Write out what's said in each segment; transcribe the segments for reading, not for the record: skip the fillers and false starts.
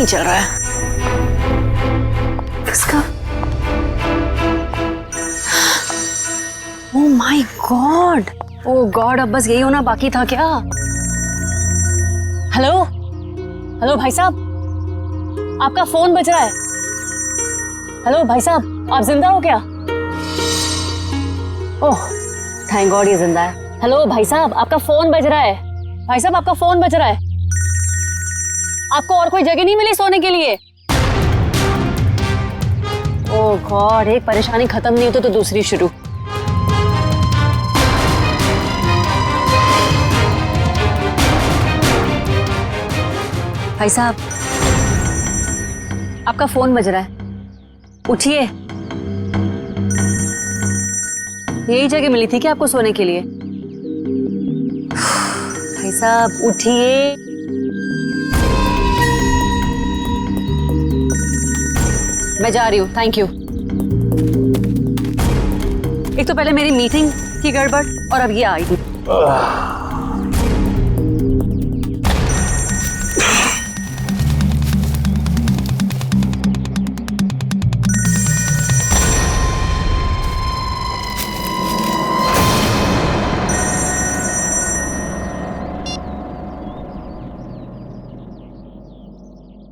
नहीं चल रहा है इसका। Oh my God, oh God, अब बस यही होना बाकी था क्या? हेलो हेलो भाई साहब, आपका फोन बज रहा है। हेलो भाई साहब, आप जिंदा हो क्या? ओह थैंक गॉड ये जिंदा है। हेलो भाई साहब, आपका फोन बज रहा है। भाई साहब आपका फोन बज रहा है। आपको और कोई जगह नहीं मिली सोने के लिए? ओह गॉड, एक परेशानी खत्म नहीं होती तो दूसरी शुरू। भाई साहब आपका फोन बज रहा है, उठिए। यही जगह मिली थी क्या आपको सोने के लिए? भाई साहब उठिए। मैं जा रही हूँ, थैंक यू। एक तो पहले मेरी मीटिंग की गड़बड़ और अब ये आई थी।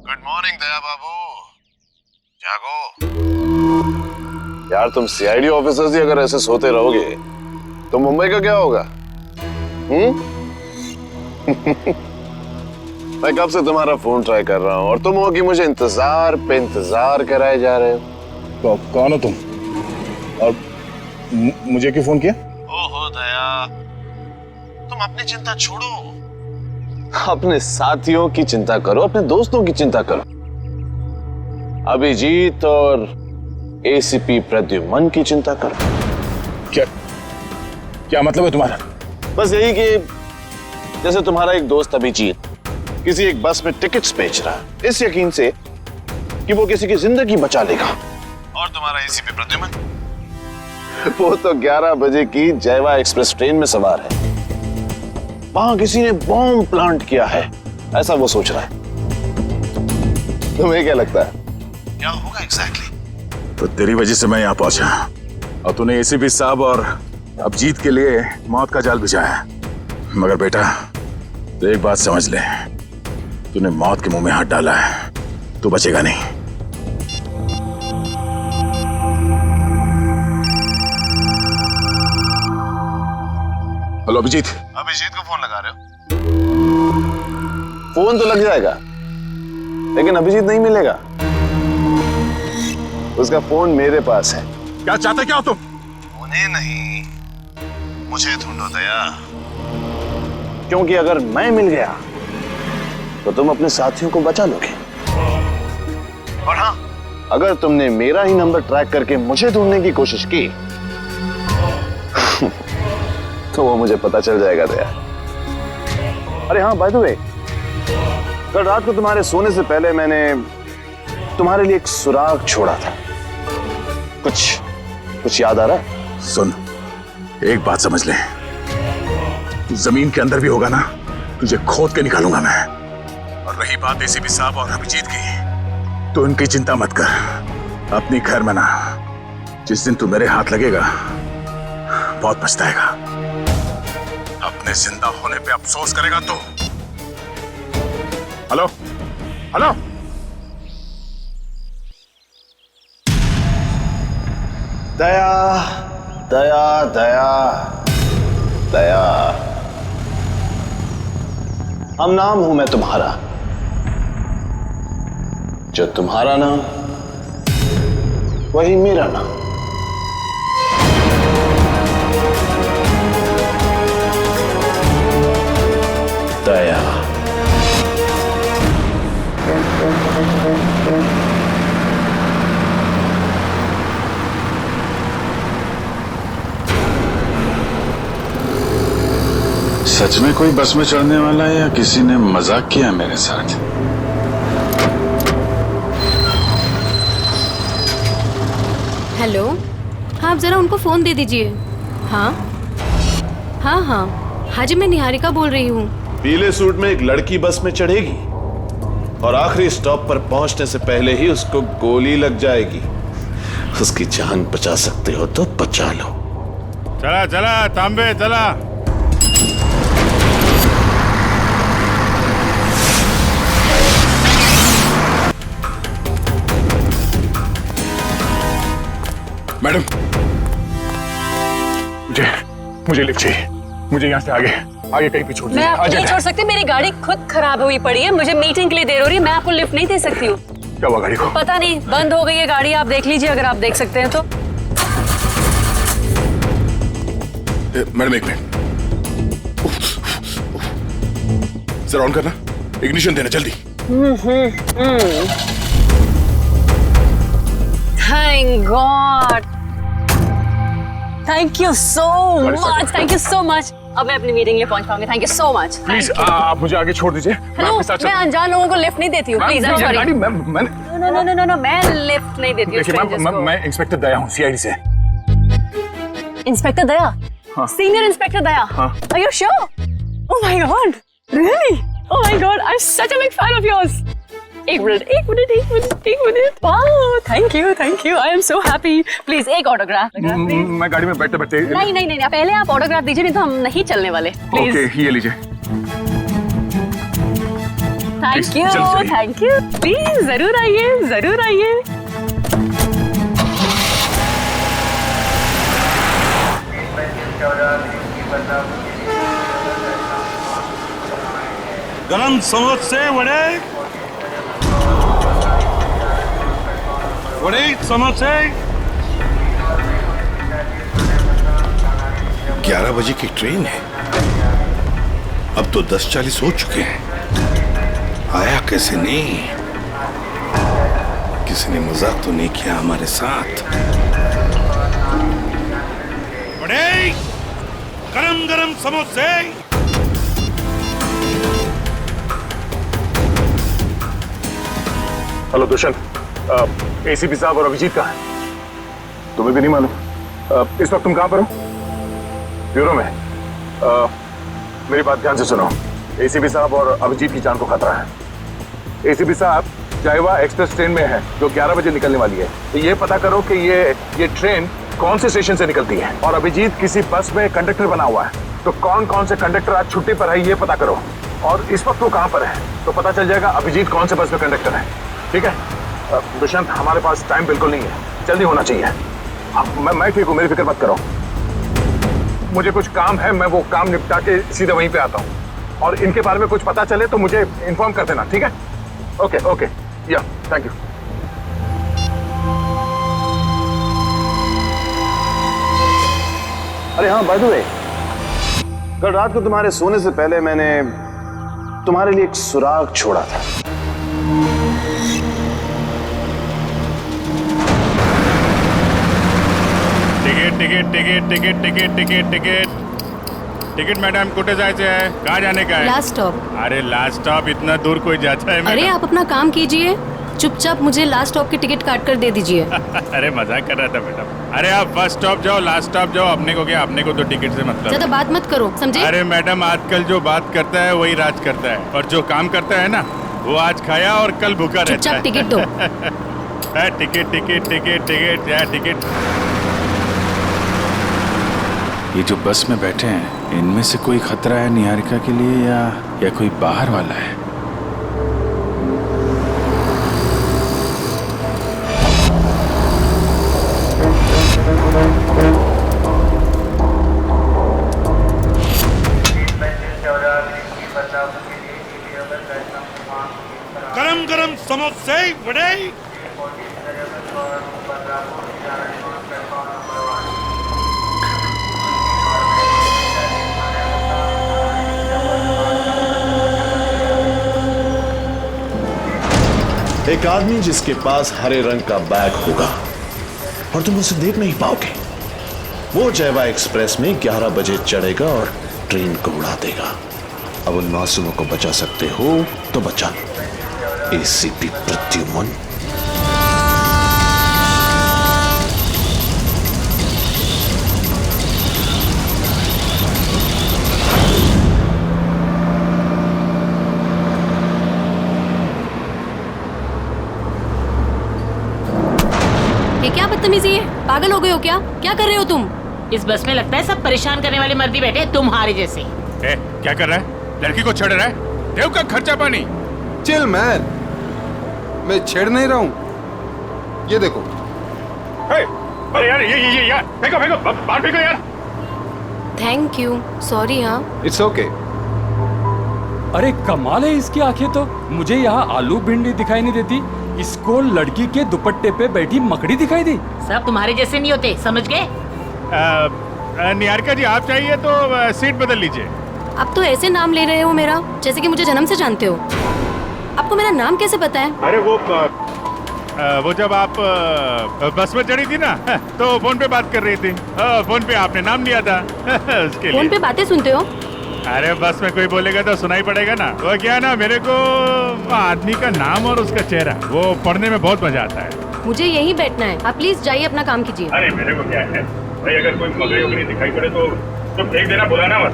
गुड मॉर्निंग दया बाबू, जागो। यार तुम सीआईडी ऑफिसर्स ही अगर ऐसे सोते रहोगे तो मुंबई का क्या होगा? मैं कब से तुम्हारा फोन ट्राई कर रहा हूँ और तुम हो कि मुझे इंतजार पे इंतजार कराए जा रहे हो। तो कौन हो तुम और मुझे क्यों फोन किया? ओहो दया, तुम अपनी चिंता छोड़ो, अपने साथियों की चिंता करो, अपने दोस्तों की चिंता करो। अभिजीत और एसीपी प्रद्युमन की चिंता करो। क्या क्या मतलब है तुम्हारा? बस यही कि जैसे तुम्हारा एक दोस्त अभिजीत किसी एक बस में टिकट्स बेच रहा है इस यकीन से कि वो किसी की जिंदगी बचा लेगा, और तुम्हारा एसीपी प्रद्युमन वो तो 11 बजे की जयवा एक्सप्रेस ट्रेन में सवार है, वहां किसी ने बॉम्ब प्लांट किया है ऐसा वो सोच रहा है। तुम्हें क्या लगता है क्या होगा एग्जैक्टली? तो तेरी वजह से मैं यहाँ पहुंचा और तूने एसीपी साहब और अभिजीत के लिए मौत का जाल बिछाया। मगर बेटा तो एक बात समझ ले, तूने मौत के मुंह में हाथ डाला है, तू बचेगा नहीं। हेलो अभिजीत। अभिजीत को फोन लगा रहे हो? फोन तो लग जाएगा लेकिन अभिजीत नहीं मिलेगा, उसका फोन मेरे पास है। क्या चाहते क्या हो तुम? उन्हें नहीं, मुझे ढूंढो दया, क्योंकि अगर मैं मिल गया तो तुम अपने साथियों को बचा लोगे, और हाँ अगर तुमने मेरा ही नंबर ट्रैक करके मुझे ढूंढने की कोशिश की तो वो मुझे पता चल जाएगा दया। अरे हाँ बाय द वे, कल रात को तुम्हारे सोने से पहले मैंने तुम्हारे लिए एक सुराग छोड़ा था, कुछ याद आ रहा है? सुन, एक बात समझ ले, तू जमीन के अंदर भी होगा ना, तुझे खोद के निकालूंगा मैं। और रही बात एसीपी साहब और अभिजीत की, तो उनकी चिंता मत कर, अपनी खैर मना। जिस दिन तू मेरे हाथ लगेगा बहुत पछताएगा, अपने जिंदा होने पे अफसोस करेगा तू। हेलो हेलो, दया दया दया दया, हम नाम हूं मैं तुम्हारा, जो तुम्हारा नाम वही मेरा नाम। दया। सच में कोई बस में चढ़ने वाला है या किसी ने मजाक किया मेरे साथ? हेलो, हाँ आप जरा उनको फोन दे दीजिए। हाँ हाँ हाँ हाँ जी, मैं निहारिका बोल रही हूँ। पीले सूट में एक लड़की बस में चढ़ेगी और आखिरी स्टॉप पर पहुंचने से पहले ही उसको गोली लग जाएगी। उसकी जान बचा सकते हो तो बचा लो। चला चला तांबे चला। मैडम, मुझे लिफ्ट चाहिए। मुझे यहाँ से आगे कहीं भी छोड़ मैं दीजिए। आपको नहीं छोड़ सकती, मेरी गाड़ी खुद खराब हुई पड़ी है, मुझे मीटिंग के लिए देर हो रही है, मैं आपको लिफ्ट नहीं दे सकती हूँ। क्या हुआ गाड़ी को? पता नहीं, बंद हो गई है गाड़ी, आप देख लीजिए अगर आप देख सकते हैं तो। मैडम एक मिनट, जरा ऑन करना, इग्निशन देना जल्दी। Thank God, thank you so much, thank you so much. अब मैं अपनी मीटिंग में पहुंच पाऊंगी। Thank you so much. Please आप मुझे आगे छोड़ दीजिए। हेलो, मैं अनजान लोगों को लिफ्ट नहीं देती हूँ, प्लीज। I am sorry. गाड़ी मैं नो, मैं लिफ्ट नहीं देती हूँ strangers को। मैं इंस्पेक्टर दया हूँ, सीआईडी से। इंस्पेक्टर दया? हाँ। सीनियर इंस्पेक्टर दया? हाँ। Are you sure? Oh my God, really? Oh my God, I'm such a big fan of yours. एक minute. Wow, thank you. I am so happy. Please एक autograph. मैं गाड़ी में बैठते नहीं, पहले आप ऑटोग्राफ दीजिए, नहीं तो हम नहीं चलने वाले। प्लीज। ओके, ये लीजिए। Thank you. प्लीज जरूर आइए। गरम समोसे वड़े समोसे। 11 बजे की ट्रेन है, अब तो 10:40 हो चुके हैं। आया कैसे नहीं? किसी ने मजाक तो नहीं किया हमारे साथ? वड़े गरम समोसे। हेलो दुष्यंत, एसीपी साहब और अभिजीत कहाँ हैं? तुम्हें भी नहीं मालूम? इस वक्त तुम कहाँ पर हो? ब्यूरो में। मेरी बात ध्यान से सुनो। एसीपी साहब और अभिजीत की जान को खतरा है। एसीपी साहब जायवा एक्सप्रेस ट्रेन में है जो 11 बजे निकलने वाली है। तो ये पता करो कि ये ट्रेन कौन से स्टेशन से निकलती है। और अभिजीत किसी बस में कंडक्टर बना हुआ है, तो कौन से कंडक्टर आज छुट्टी पर है ये पता करो। और इस वक्त वो कहाँ पर है तो पता चल जाएगा अभिजीत कौन से बस में कंडक्टर है। ठीक है दुष्यंत, हमारे पास टाइम बिल्कुल नहीं है, जल्दी होना चाहिए। मैं ठीक हूँ, मेरी फिक्र मत करो। मुझे कुछ काम है, मैं वो काम निपटा के सीधे वहीं पे आता हूँ। और इनके बारे में कुछ पता चले तो मुझे इन्फॉर्म कर देना, ठीक है? ओके, या थैंक यू। अरे हाँ, बाय द वे, कल रात को तुम्हारे सोने से पहले मैंने तुम्हारे लिए एक सुराग छोड़ा था। टिकट मैडम, कुठे जायचे आहे? कहाँ जाने का है? Last stop. अरे लास्ट स्टॉप इतना दूर कोई जाता है? अरे आप अपना काम कीजिए, चुपचाप मुझे लास्ट स्टॉप की टिकट काट कर दे दीजिए। अरे मजाक कर रहा था मैडम। अरे आप फर्स्ट स्टॉप जाओ, लास्ट स्टॉप जाओ, अपने को क्या, अपने को तो टिकट से मतलब। ज्यादा बात मत करो, समझे? अरे मैडम, आजकल जो बात करता है वही राज करता है, और जो काम करता है ना वो आज खाया और कल भूखा रहता है। चुपचाप टिकट दो। टिकट। ये जो बस में बैठे हैं, इनमें से कोई खतरा है निहारिका के लिए या कोई बाहर वाला है? गरम समोसे वड़े। एक आदमी जिसके पास हरे रंग का बैग होगा और तुम उसे देख नहीं पाओगे, वो जयवा एक्सप्रेस में 11 बजे चढ़ेगा और ट्रेन को उड़ा देगा। अब उन मासूमों को बचा सकते हो तो बचा लो। एसीपी प्रद्युमन। बदतमीजी है? पागल हो गए हो क्या? क्या कर रहे हो तुम? इस बस में लगता है सब परेशान करने वाले मर्दी बैठे हैं, तुम्हारे जैसे। क्या कर रहा है? लड़की को छेड़ रहा है? देव का खर्चा पानी। चिल मैन, मैं छेड़ नहीं रहा हूँ। ये देखो। अरे यार ये यार फेंको फेंको बाहर फेंको यार। Thank you, sorry. हाँ इट्स ओके। अरे कमाल है इसकी आंखें तो। मुझे यहाँ आलू भिंडी दिखाई नहीं देती, इसको लड़की के दुपट्टे पे बैठी मकड़ी दिखाई दी। सब तुम्हारे जैसे नहीं होते, समझ गए? निहारिका जी आप चाहिए तो सीट बदल लीजिए। अब तो ऐसे नाम ले रहे हो मेरा जैसे कि मुझे जन्म से जानते हो। आपको मेरा नाम कैसे पता है? अरे वो जब आप बस में चढ़ी थी ना तो फोन पे बात कर रही थी। फोन पे आपने नाम लिया था उसके लिए। फोन पे बातें सुनते हो? अरे बस में कोई बोलेगा तो सुनाई पड़ेगा ना। वो क्या ना, मेरे को आदमी का नाम और उसका चेहरा वो पढ़ने में बहुत मजा आता है। मुझे यहीं बैठना है, आप प्लीज जाइए अपना काम कीजिए। अरे मेरे को क्या है भाई, अगर कोई मकड़ी वकड़ी दिखाई पड़े तो फेंक देना, बुलाना मत।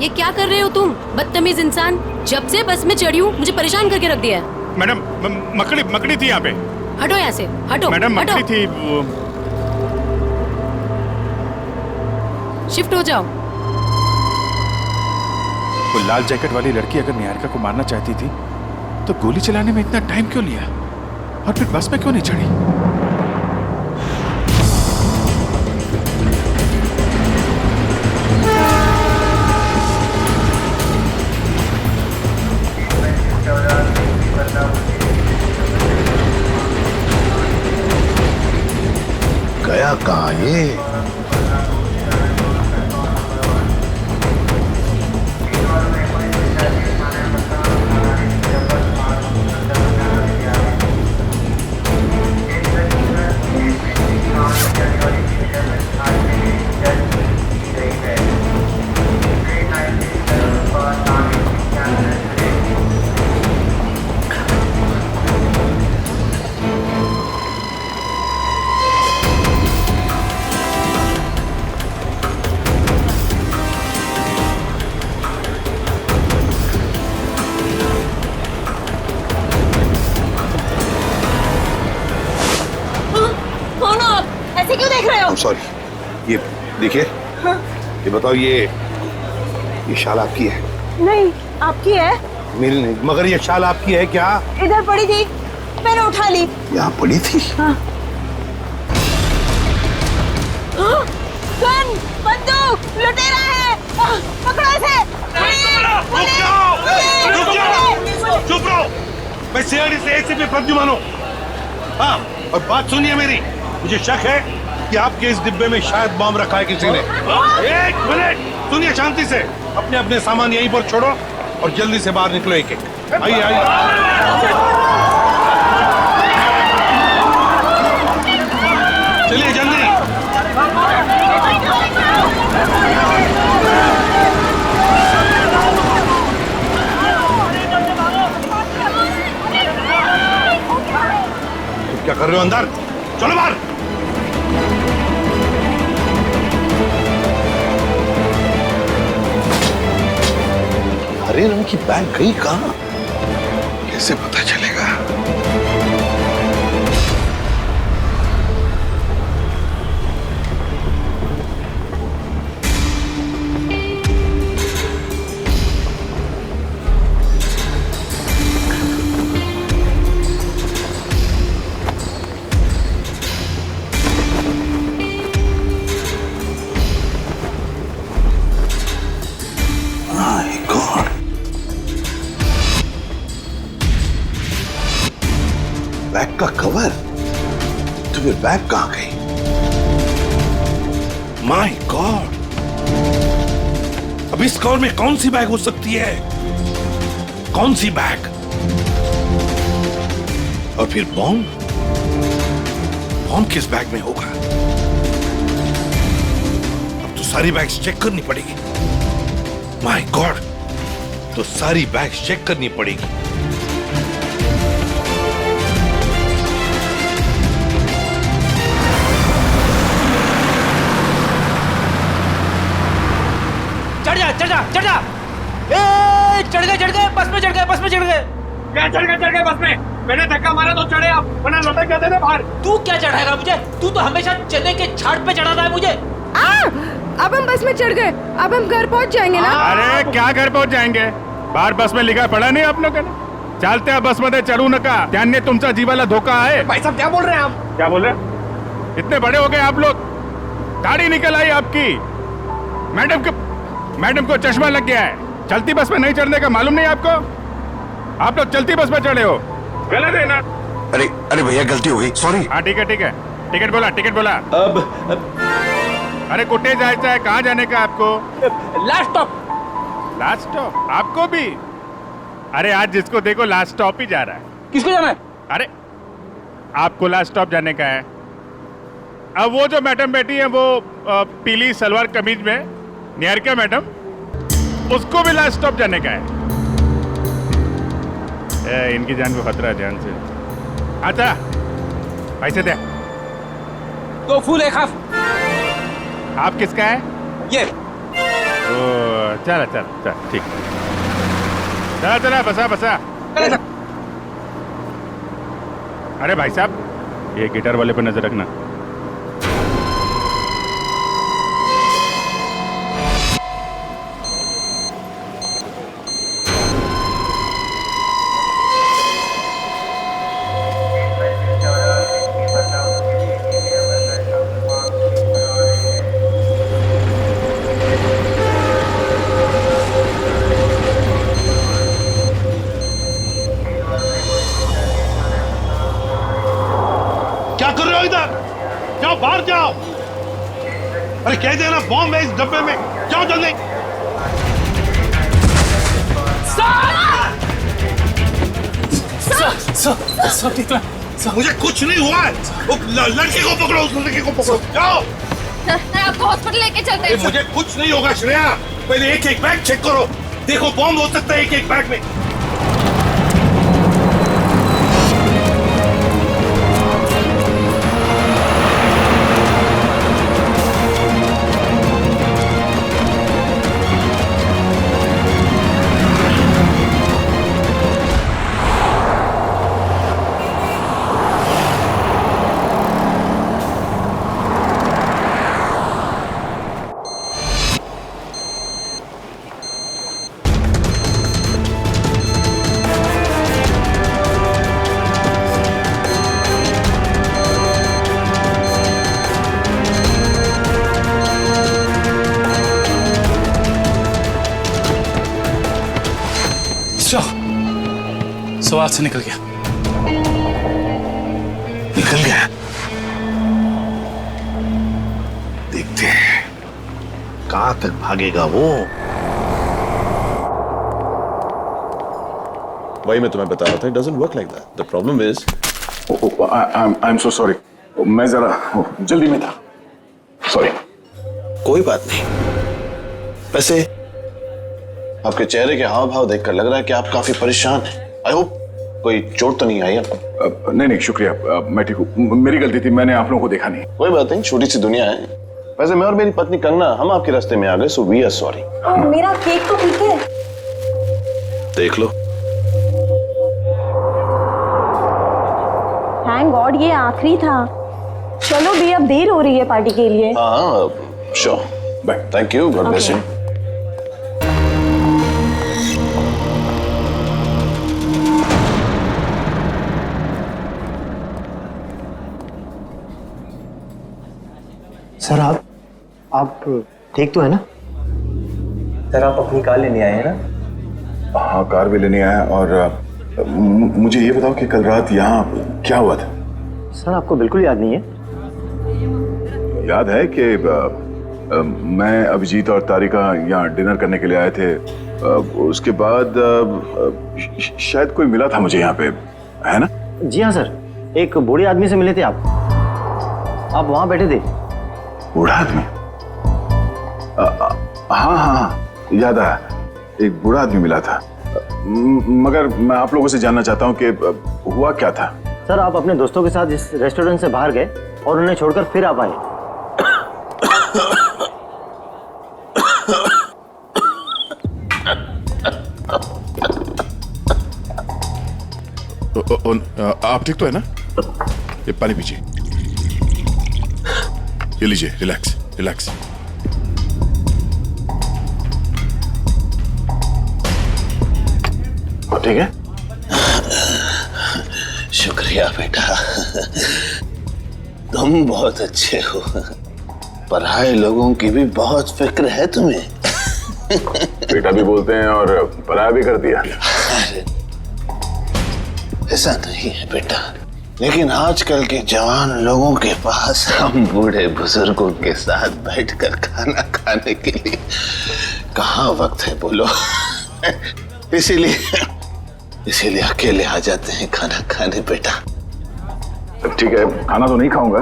ये क्या कर रहे हो तुम, बदतमीज इंसान? जब से बस में चढ़ी हूँ मुझे परेशान करके रख दिया है। मैडम मकड़ी थी यहाँ पे। हटो यहाँ से, हटो। मैडम हटो। मकड़ी थी वो। शिफ्ट हो जाओ। वो लाल जैकेट वाली लड़की अगर निहारिका को मारना चाहती थी तो गोली चलाने में इतना टाइम क्यों लिया, और फिर बस में क्यों नहीं चढ़ी? गया कहाँ ये? ऐसे क्यों देख रहे हो? सॉरी, ये देखिए। ये बताओ, ये शाल आपकी है? नहीं, आपकी है। मेरी नहीं, मगर ये शाल आपकी है क्या? इधर पड़ी थी, मैंने उठा ली। यहाँ पड़ी थी? हाँ। गन, बंदूक, लुटेरा है। पकड़ो इसे। चुप रहो। मैं सीआईडी से एसीपी प्रद्युमन हूँ। हाँ, और बात सुनिए मेरी। मुझे शक है कि आपके इस डिब्बे में शायद बम रखा है किसी ने। एक मिनट सुनिए शांति से। अपने अपने सामान यहीं पर छोड़ो और जल्दी से बाहर निकलो। एक एक आइए आइए। चलिए जल्दी। तुम क्या कर रहे हो अंदर? चलो बाहर। हरे रंग की बैग गई कहाँ? कैसे पता चलेगा? बैग का कवर? तो फिर बैग कहाँ गई? My God! अब इस कवर में कौन सी बैग हो सकती है? कौन सी बैग? और फिर बॉम्ब? बॉम्ब किस बैग में होगा? अब तो सारी बैग्स चेक करनी पड़ेगी। My God! तो सारी बैग चेक करनी पड़ेगी। चढ़ जा चढ़ जा चढ़ जा। ए चढ़ गए बस में चढ़ गए क्या चढ़ गए बस में? मैंने धक्का मारा तो चढ़े आप, वरना लौटे कहते थे बाहर। तू क्या चढ़ाएगा मुझे? तू तो हमेशा चने के छाट पे चढ़ाता है मुझे। अब हम बस में चढ़ गए, अब हम घर पहुंच जाएंगे ना? अरे क्या घर पहुंच जाएंगे? बाहर बस में लिखा पड़ा नहीं आप लोगों ने? चालते बस मध्ये चढ़ू नका, त्याने तुमचा जीवाला धोका है। भाई साहब क्या बोल रहे हैं आप? क्या बोल रहे? इतने बड़े हो गए आप लोग, दाढ़ी निकल आई आपकी। मैडम को चश्मा लग गया है। चलती बस में नहीं चढ़ने का मालूम नहीं आपको? आप लोग चलती बस में चढ़े हो, गलत है ना? अरे भैया गलती हो गई, सॉरी। हाँ ठीक है टिकट बोला। अब अरे कुटे जायचं है, कहाँ जाने का आपको? लास्ट स्टॉप आपको भी? अरे आज जिसको देखो लास्ट स्टॉप ही जा रहा है। किसको जाना है? अरे आपको लास्ट स्टॉप जाने का है। अब वो जो मैडम बैठी है वो पीली सलवार कमीज में, निहारिका मैडम, उसको भी लास्ट स्टॉप जाने का है। इनकी जान को खतरा है, ध्यान से। अच्छा पैसे दे। 2 फूल 1 हाफ। आप किसका है? ये। ओ चल ठीक। चला बसा। अरे भाई साहब, ये गिटार वाले पे नजर रखना। क्या कर रहे हो इधर? जाओ बाहर जाओ। अरे कह देना बॉम्ब है इस डब्बे में, जाओ जल्दी। सर, मुझे कुछ नहीं हुआ है। वो लड़के को पकड़ो, उस लड़के को पकड़ो, जाओ। आपको हॉस्पिटल लेके चलते हैं। मुझे कुछ नहीं होगा श्रेया, पहले एक बैग चेक करो। देखो बॉम्ब हो सकता है एक बैग में। सवाल से निकल गया। देखते हैं कहां तक भागेगा वो। वही मैं तुम्हें बता रहा था, it doesn't work like that. The problem is I'm so sorry. मैं जरा जल्दी में था, सॉरी। कोई बात नहीं। वैसे आपके चेहरे के हाव भाव देखकर लग रहा है कि आप काफी परेशान हैं। आई होप कोई चोट तो नहीं आई आपको? नहीं शुक्रिया, मैं ठीक हूँ। मेरी गलती थी, मैंने आप लोगों को देखा नहीं। कोई बात नहीं, छोटी सी दुनिया है। वैसे मैं और मेरी पत्नी कंगना हम आपके रास्ते में आ गए, सो वी आर सॉरी। मेरा केक तो ठीक है। देख लो। थैंक गॉड ये आखिरी था। चलो भी अब देर हो रही है पार्टी के लिए। हाँ sure, bye. Thank you, God bless you. Sir आप ठीक तो है ना? सर आप अपनी कार लेने आए हैं ना? हाँ कार भी लेने आया। और मुझे ये बताओ कि कल रात यहाँ क्या हुआ था? सर आपको बिल्कुल याद नहीं है? याद है कि मैं, अभिजीत और तारिका यहाँ डिनर करने के लिए आए थे। उसके बाद शायद कोई मिला था मुझे यहाँ पे, है ना? जी हाँ सर, एक बूढ़े आदमी से मिले थे आप वहाँ बैठे थे। बूढ़ा आदमी? हाँ, याद आया। एक बूढ़ा आदमी मिला था। मगर मैं आप लोगों से जानना चाहता हूँ कि हुआ क्या था। सर, आप अपने दोस्तों के साथ इस रेस्टोरेंट से बाहर गए और उन्हें छोड़कर फिर आप आए। आप ठीक तो है ना? ये पानी पीजिए। ये लीजिए, रिलैक्स रिलैक्स। ठीक है? शुक्रिया बेटा, तुम बहुत अच्छे हो। पराये लोगों की भी बहुत फिक्र है तुम्हें। बेटा भी बोलते हैं और पराया भी कर दिया। ऐसा नहीं है बेटा, लेकिन आजकल के जवान लोगों के पास हम बूढ़े बुजुर्गों के साथ बैठकर खाना खाने के लिए कहाँ वक्त है बोलो। इसीलिए अकेले आ जाते हैं खाना खाने बेटा। ठीक है, खाना तो नहीं खाऊंगा।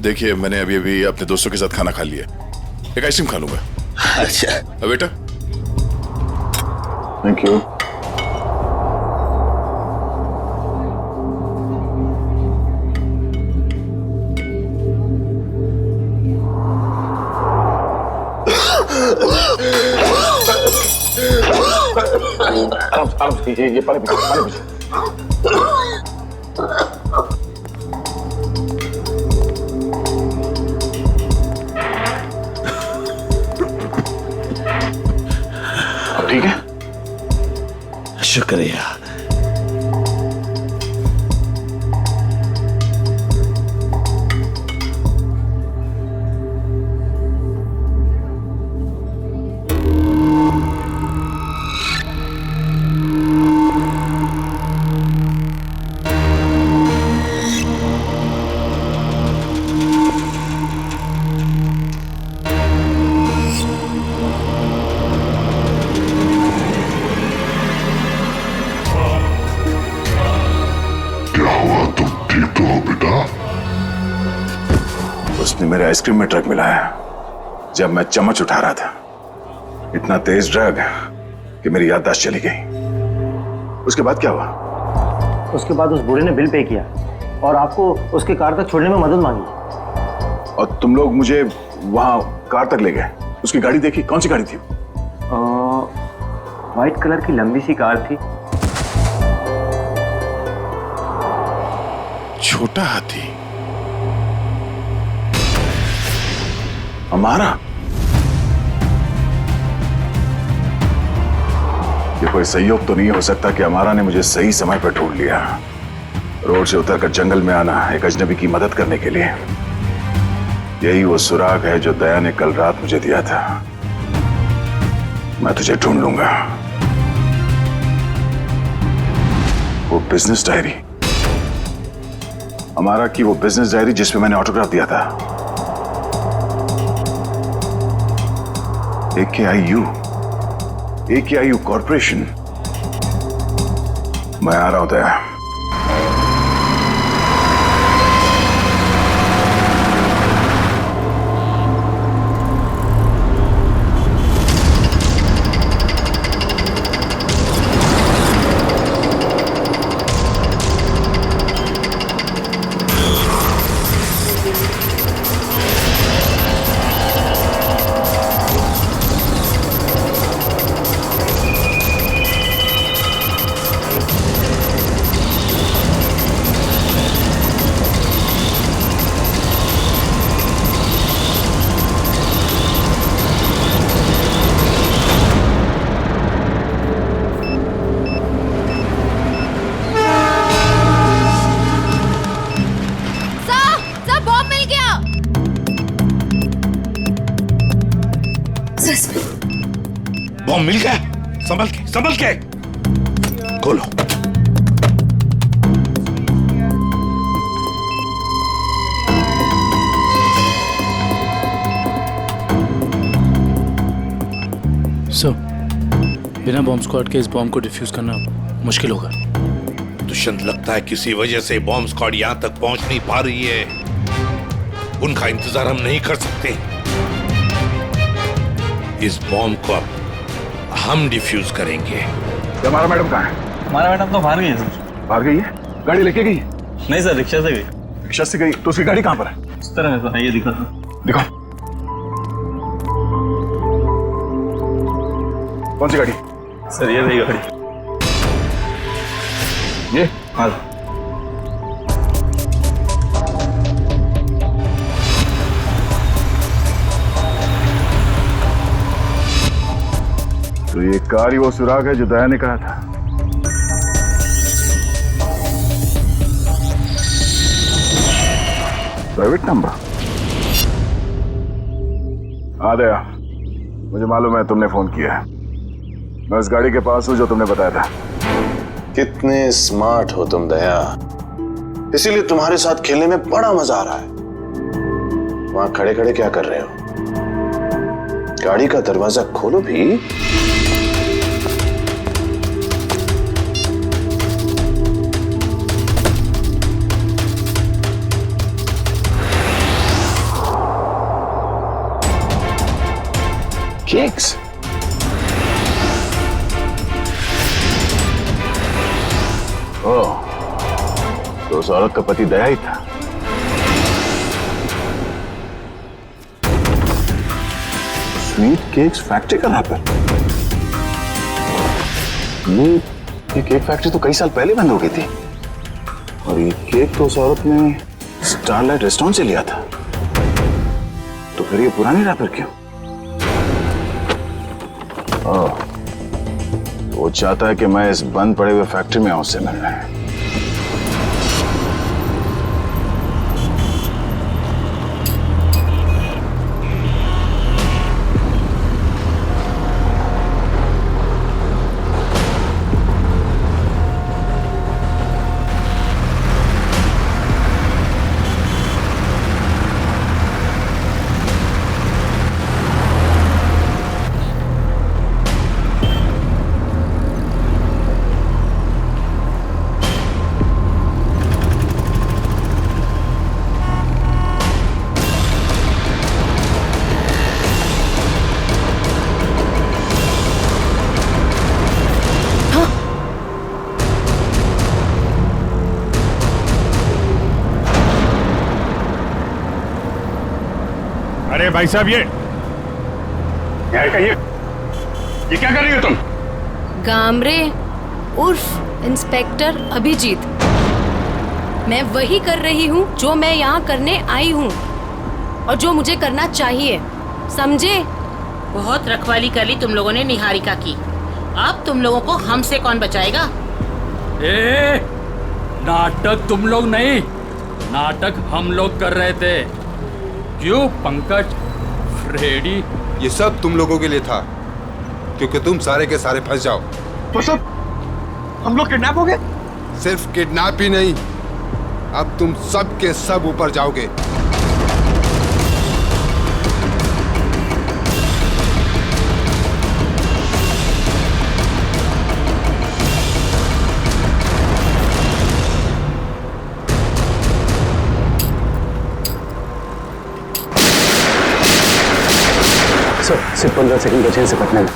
देखिए, मैंने अभी अभी अपने दोस्तों के साथ खाना खा लिया, एक आइसक्रीम खा लूंगा। अच्छा बेटा, थैंक यू। ये पानी पीजिए। अब ठीक है? शुक्रिया। उसने मेरे आइसक्रीम में ड्रग मिलाया जब मैं चम्मच उठा रहा था। इतना तेज ड्रग कि मेरी याददाश्त चली गई। उसके बाद क्या हुआ? उसके बाद उस बूढ़े ने बिल पे किया और आपको उसके कार तक छोड़ने में मदद मांगी। और तुम लोग मुझे वहां कार तक ले गए। उसकी गाड़ी देखी? कौन सी गाड़ी थी? व्हाइट कलर की लंबी सी कार थी। छोटा हाथी हमारा? ये कोई संयोग तो नहीं हो सकता कि हमारा ने मुझे सही समय पर ढूंढ लिया, रोड से उतरकर जंगल में आना एक अजनबी की मदद करने के लिए। यही वो सुराग है जो दया ने कल रात मुझे दिया था। मैं तुझे ढूंढ लूंगा। वो बिजनेस डायरी, हमारा की वो बिजनेस डायरी जिसमें मैंने ऑटोग्राफ दिया था। AKIU corporation. मैं आ रहा हूं दया। बॉम्ब मिल गया। संभल के खोलो। सर, बिना बॉम्ब स्क्वाड के इस बॉम्ब को डिफ्यूज करना मुश्किल होगा। दुष्यंत, लगता है किसी वजह से बॉम्ब स्क्वाड यहाँ तक पहुंच नहीं पा रही है। उनका इंतजार हम नहीं कर सकते। इस बॉम्ब को अब हम डिफ्यूज करेंगे। हमारा मैडम कहाँ है? हमारा मैडम तो बाहर गई है सर। बाहर गई है? गाड़ी लेके गई? नहीं सर, रिक्शा से गई। रिक्शा से गई? तो उसकी गाड़ी कहाँ पर है? इस तरह है सर, ये दिखा सर। दिखाओ। कौन सी गाड़ी? सर ये रही गाड़ी। ये? हाँ। तो ये कार ही वो सुराग है जो दया ने कहा था। Private number? हाँ दया, मुझे मालूम है तुमने फोन किया है। मैं उस गाड़ी के पास हूं जो तुमने बताया था। कितने स्मार्ट हो तुम दया, इसीलिए तुम्हारे साथ खेलने में बड़ा मजा आ रहा है। वहां खड़े खड़े क्या कर रहे हो? गाड़ी का दरवाजा खोलो भी। केक्स? ओह, तो उस औरत का पति दया ही था। स्वीट केक्स फैक्ट्री का रैपर? ये केक फैक्ट्री तो कई साल पहले बंद हो गई थी, और ये केक तो उस औरत ने स्टारलाइट रेस्टोरेंट से लिया था। तो फिर ये पुरानी रैपर क्यों? ओह, वो चाहता है कि मैं इस बंद पड़े हुए फैक्ट्री में आऊं उससे मिलने। अरे भाई साहब, ये क्या कर रही हो तुम? गामरे उर्फ इंस्पेक्टर अभिजीत, मैं वही कर रही हूँ जो मैं यहाँ करने आई हूँ और जो मुझे करना चाहिए, समझे? बहुत रखवाली कर ली तुम लोगों ने निहारिका की। अब तुम लोगों को हमसे कौन बचाएगा? ए, नाटक तुम लोग नहीं, नाटक हम लोग कर रहे थे। क्यों पंकज, फ्रेडी? ये सब तुम लोगों के लिए था, क्योंकि तुम सारे के सारे फंस जाओ। तो सब हम लोग किडनैप हो गए? सिर्फ किडनैप ही नहीं, अब तुम सब के सब ऊपर जाओगे। सर सिर्फ 15 सेकंड बचे हैं इसे पकड़ने में।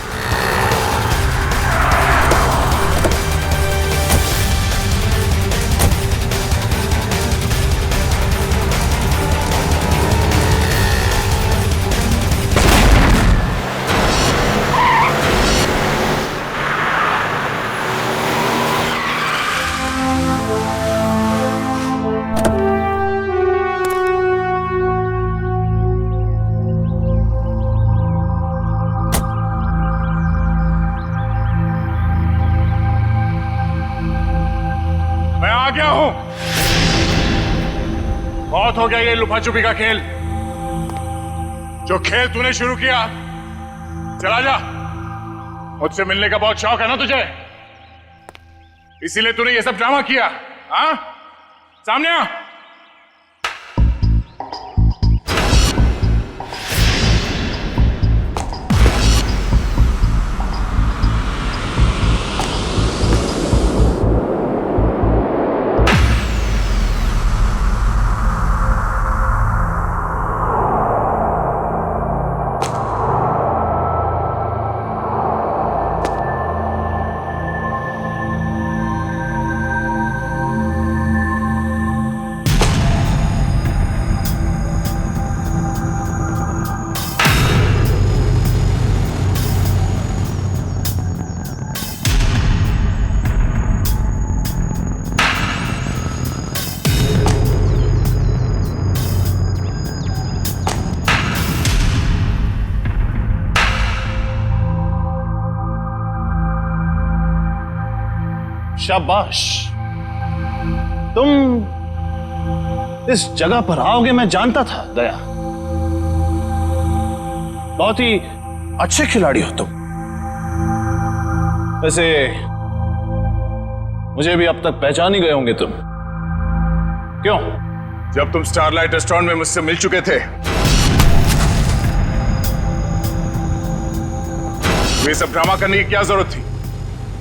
आ गया हूं। बहुत हो गया ये लुका छुपी का खेल। जो खेल तूने शुरू किया, चला जा। मुझसे मिलने का बहुत शौक है ना तुझे, इसीलिए तूने ये सब ड्रामा किया। हाँ, सामने आ। शाबाश, तुम इस जगह पर आओगे मैं जानता था दया। बहुत ही अच्छे खिलाड़ी हो तुम। वैसे मुझे भी अब तक पहचान ही गए होंगे तुम, क्यों? जब तुम स्टारलाइट रेस्टोरेंट में मुझसे मिल चुके थे, ये सब ड्रामा करने की क्या जरूरत थी?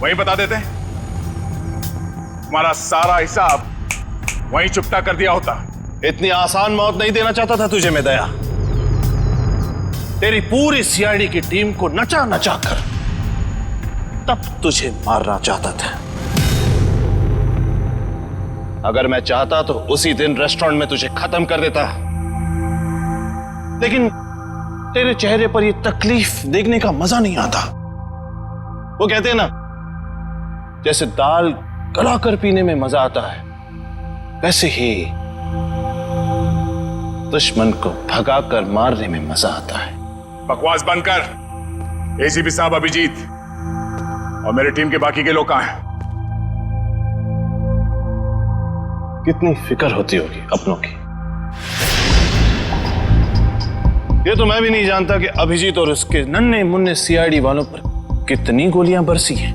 वहीं बता देते हैं, तुम्हारा सारा हिसाब वहीं चुकता कर दिया होता। इतनी आसान मौत नहीं देना चाहता था तुझे मैं दया। तेरी पूरी सीआईडी की टीम को नचा नचा कर तब तुझे मारना चाहता था। अगर मैं चाहता तो उसी दिन रेस्टोरेंट में तुझे खत्म कर देता, लेकिन तेरे चेहरे पर यह तकलीफ देखने का मजा नहीं आता। वो कहते हैं ना, जैसे दाल गलाकर पीने में मजा आता है, वैसे ही दुश्मन को भगाकर मारने में मजा आता है। बकवास बंद कर। एसीपी साहब अभिजीत और मेरी टीम के बाकी के लोग कहां हैं? कितनी फिक्र होती होगी अपनों की। ये तो मैं भी नहीं जानता कि अभिजीत और उसके नन्हे मुन्ने सीआईडी वालों पर कितनी गोलियां बरसी हैं,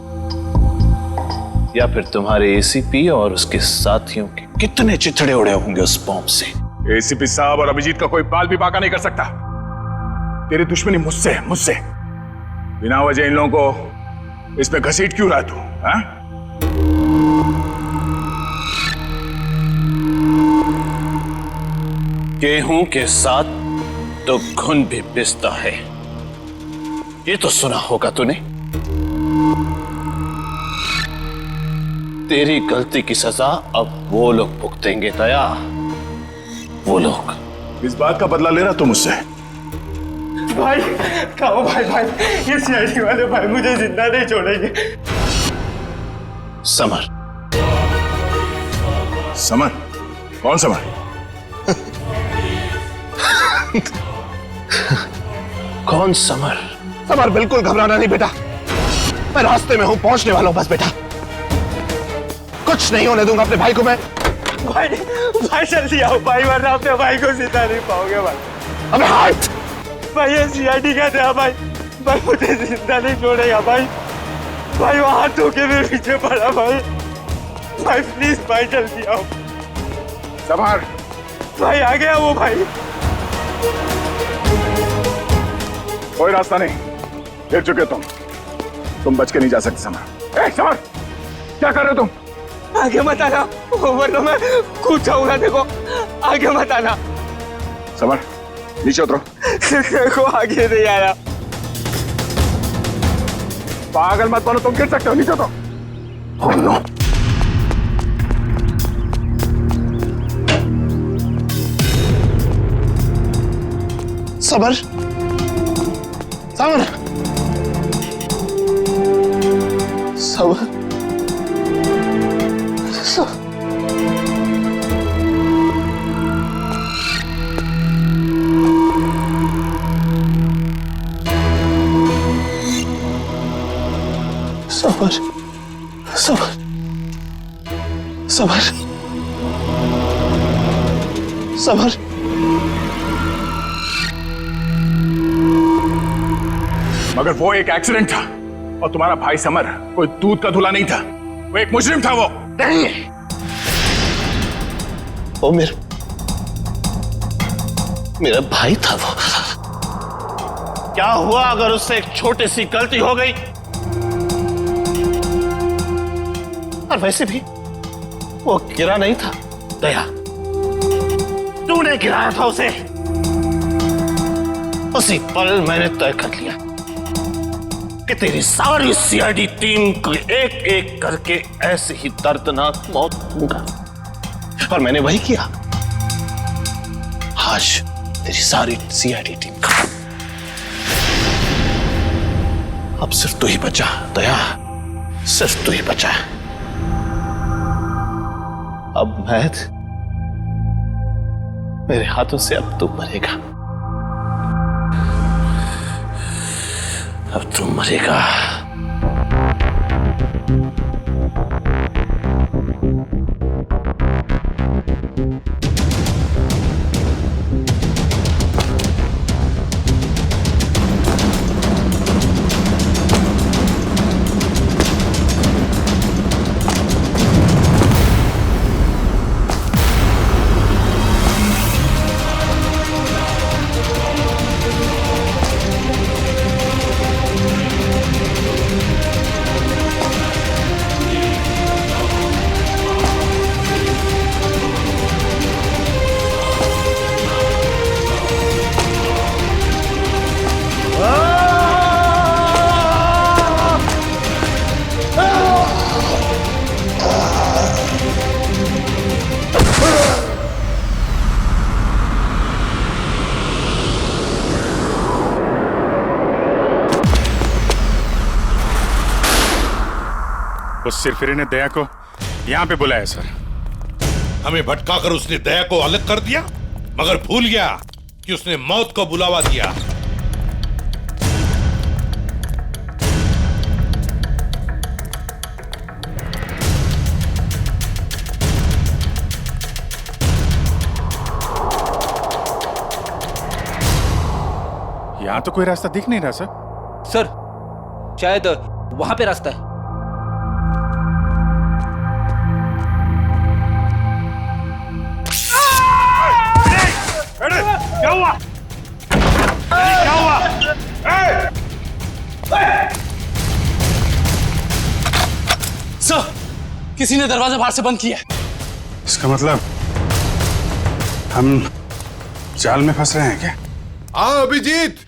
या फिर तुम्हारे एसीपी और उसके साथियों के कितने चिथड़े उड़े होंगे उस बॉम्ब से। एसीपी साहब और अभिजीत का कोई बाल भी बाका नहीं कर सकता। तेरी दुश्मनी मुझसे है, मुझसे। बिना वजह इन लोगों को इसमें घसीट क्यों रहा तू? हाँ? गेहूं के साथ तो घुन भी पिसता है, ये तो सुना होगा तूने। तेरी गलती की सजा अब वो लोग भुगतेंगे दया, वो लोग। इस बात का बदला ले रहा तू मुझसे? भाई खाओ भाई, ये सीआईडी वाले भाई मुझे जिंदा नहीं छोड़ेंगे। समर। समर? कौन समर? कौन समर? समर, बिल्कुल घबराना नहीं बेटा, मैं रास्ते में हूं, पहुंचने वाला हूं बस बेटा। कुछ नहीं होने दूंगा अपने भाई को मैं। भाई जल्दी आओ भाई, वरना अपने भाई को जिंदा नहीं पाओगे भाई। अबे हाथ! भाई ये सीआईडी का था भाई, मुझे जिंदा नहीं छोड़ेगा भाई। भाई वो हाथ धोके मेरे पीछे पड़ा भाई। भाई प्लीज भाई जल्दी आओ। समर! भाई आ गया वो भाई। कोई रास्ता नहीं, गिर चुके तुम बच के नहीं जा सकते समर। ए समर, क्या कर रहे हो तुम? आगे मत आना, वरना मैं कूद जाऊंगा। देखो आगे मत आना। समर नीचे उतरो। देखो आगे नहीं आया। पागल मत बनो, तुम गिर सकते हो, नीचे उतरो। Oh, no. Summer, summer, summer, summer, summer, summer, summer. मगर वो एक एक्सीडेंट था और तुम्हारा भाई समर कोई दूध का धुला नहीं था, वो एक मुजरिम था। वो नहीं, वो मेरा भाई था। वो क्या हुआ अगर उससे एक छोटी सी गलती हो गई? और वैसे भी वो गिरा नहीं था दया, तूने गिराया था उसे। उसी पल मैंने तय कर लिया कि तेरी सारी सीआईडी टीम को एक एक करके ऐसे ही दर्दनाक मौत दूंगा, और मैंने वही किया। आज तेरी सारी सीआईडी टीम खत्म। अब सिर्फ तू ही बचा दया, सिर्फ तू ही बचा। अब मेरे हाथों से अब तू मरेगा, अब तू मरेगा। सिरफिरे ने दया को यहाँ पे बुलाया सर। हमें भटकाकर उसने दया को अलग कर दिया, मगर भूल गया कि उसने मौत को बुलावा दिया। यहाँ तो कोई रास्ता दिख नहीं रहा सर। सर शायद वहां पे रास्ता है। क्या हुआ? क्या हुआ? सर, किसी ने दरवाजा बाहर से बंद किया है। इसका मतलब हम जाल में फंस रहे हैं क्या? आओ अभिजीत।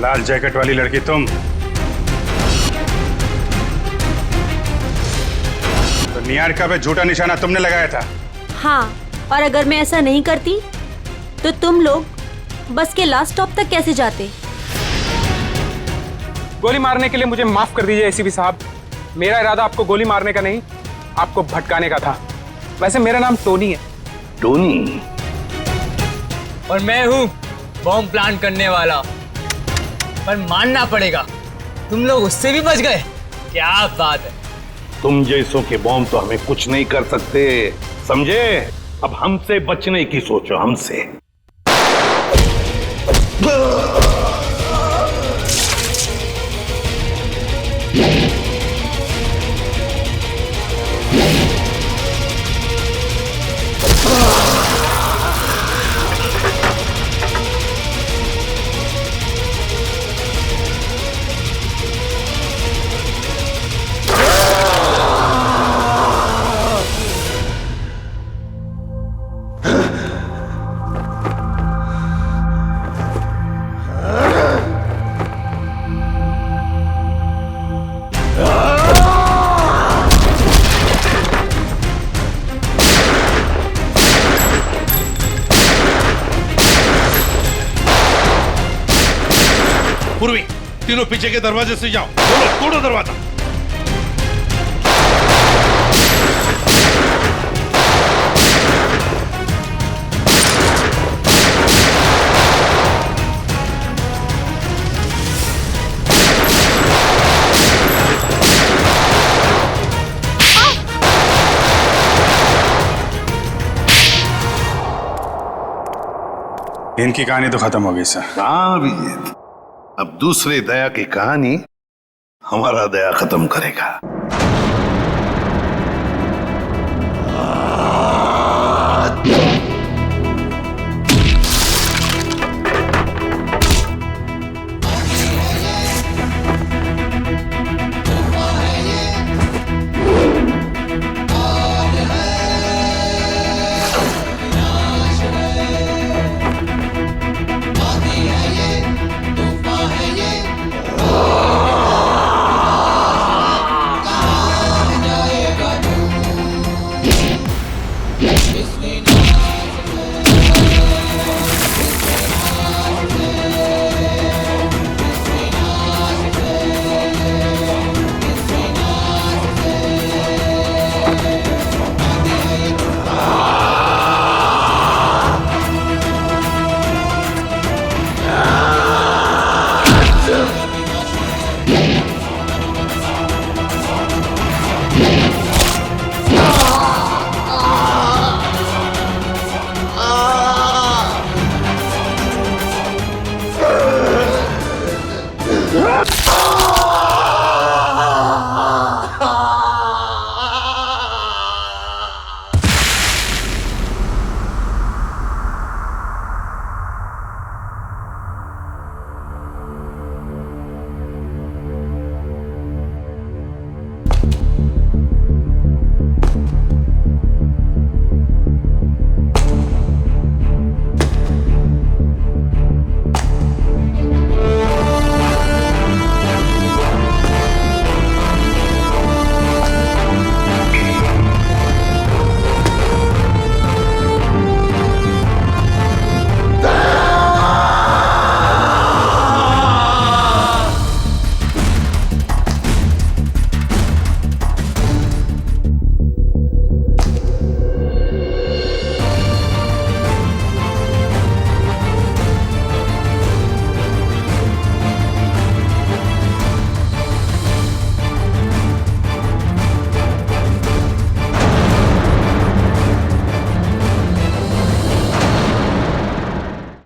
लाल जैकेट वाली लड़की तुम? तो निहारिका पे झूठा निशाना तुमने लगाया था? हाँ, और अगर मैं ऐसा नहीं करती तो तुम लोग बस के लास्ट स्टॉप तक कैसे जाते? गोली मारने के लिए मुझे माफ कर दीजिए एसीपी साहब। मेरा इरादा आपको गोली मारने का नहीं, आपको भटकाने का था। वैसे मेरा नाम टोनी है। टोनी? और मैं हूँ बॉम्ब प्लांट करने वाला। पर मानना पड़ेगा, तुम लोग उससे भी बच गए। क्या बात है। तुम जैसों के बॉम्ब तो हमें कुछ नहीं कर सकते, समझे? अब हमसे बचने की सोचो, हमसे। पूर्वी, तीनों पीछे के दरवाजे से जाओ। तोड़ो दरवाजा। इनकी कहानी तो खत्म हो गई सर। हाँ अभिजीत, अब दूसरे दया की कहानी हमारा दया खत्म करेगा।